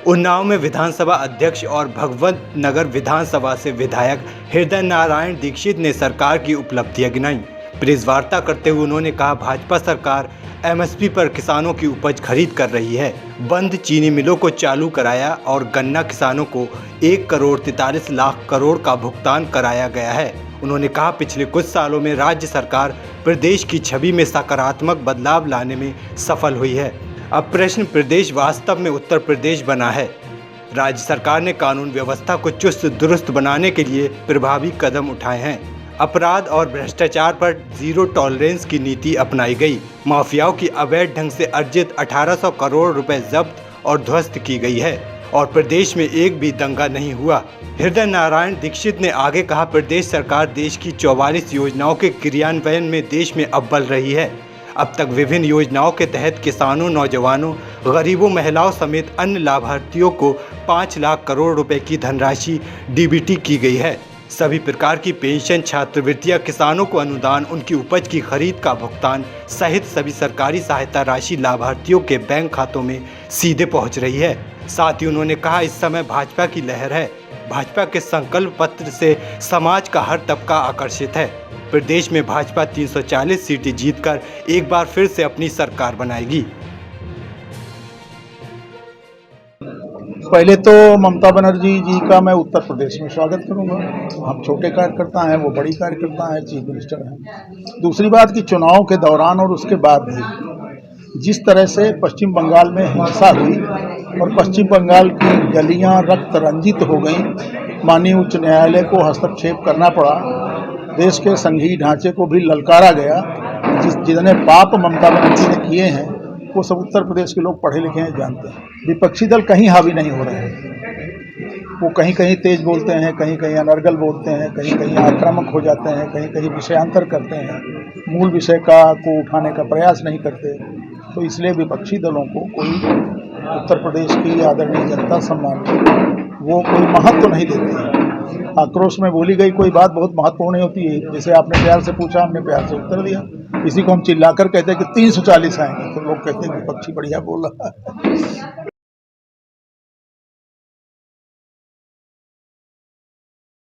उन्नाव में विधानसभा अध्यक्ष और भगवत नगर विधानसभा से विधायक हृदय नारायण दीक्षित ने सरकार की उपलब्धियां गिनाई। प्रेस वार्ता करते हुए उन्होंने कहा, भाजपा सरकार एमएसपी पर किसानों की उपज खरीद कर रही है, बंद चीनी मिलों को चालू कराया और गन्ना किसानों को 1,43,00,000 करोड़ का भुगतान कराया गया है। उन्होंने कहा, पिछले कुछ सालों में राज्य सरकार प्रदेश की छवि में सकारात्मक बदलाव लाने में सफल हुई है। अब प्रश्न प्रदेश वास्तव में उत्तर प्रदेश बना है। राज्य सरकार ने कानून व्यवस्था को चुस्त दुरुस्त बनाने के लिए प्रभावी कदम उठाए हैं। अपराध और भ्रष्टाचार पर जीरो टॉलरेंस की नीति अपनाई गई। माफियाओं की अवैध ढंग से अर्जित 1800 करोड़ रुपए जब्त और ध्वस्त की गई है और प्रदेश में एक भी दंगा नहीं हुआ। हृदय नारायण दीक्षित ने आगे कहा, प्रदेश सरकार देश की 44 योजनाओं के क्रियान्वयन में देश में अव्वल रही है। अब तक विभिन्न योजनाओं के तहत किसानों, नौजवानों, गरीबों, महिलाओं समेत अन्य लाभार्थियों को 5 लाख करोड़ रुपए की धनराशि डीबीटी की गई है। सभी प्रकार की पेंशन, छात्रवृत्तियां, किसानों को अनुदान, उनकी उपज की खरीद का भुगतान सहित सभी सरकारी सहायता राशि लाभार्थियों के बैंक खातों में सीधे पहुंच रही है। साथ ही उन्होंने कहा, इस समय भाजपा की लहर है। भाजपा के संकल्प पत्र से समाज का हर तबका आकर्षित है। प्रदेश में भाजपा 340 सीटें जीतकर एक बार फिर से अपनी सरकार बनाएगी। पहले तो ममता बनर्जी जी का मैं उत्तर प्रदेश में स्वागत करूंगा। हम छोटे कार्यकर्ता हैं, वो बड़ी कार्यकर्ता हैं, चीफ मिनिस्टर हैं। दूसरी बात कि चुनाव के दौरान और उसके बाद भी जिस तरह से पश्चिम बंगाल में हिंसा हुई और पश्चिम बंगाल की गलियां रक्त रंजित हो गईं, माननीय उच्च न्यायालय को हस्तक्षेप करना पड़ा, देश के संघीय ढांचे को भी ललकारा गया। जितने पाप ममता बनर्जी ने किए हैं वो सब उत्तर प्रदेश के लोग पढ़े लिखे हैं, जानते हैं। विपक्षी दल कहीं हावी नहीं हो रहे हैं। वो कहीं कहीं तेज बोलते हैं, कहीं कहीं अनर्गल बोलते हैं, कहीं कहीं आक्रामक हो जाते हैं, कहीं कहीं विषयांतर करते हैं, मूल विषय को उठाने का प्रयास नहीं करते। तो इसलिए विपक्षी दलों को कोई उत्तर प्रदेश की आदरणीय जनता सम्मान वो कोई महत्व नहीं देती है। आक्रोश में बोली गई कोई बात बहुत महत्वपूर्ण होती है। जैसे आपने प्यार से पूछा, हमने प्यार से उत्तर दिया। इसी को हम चिल्लाकर कहते हैं कि 340 आएंगे, तो लोग कहते हैं कि विपक्षी बढ़िया बोल रहा है।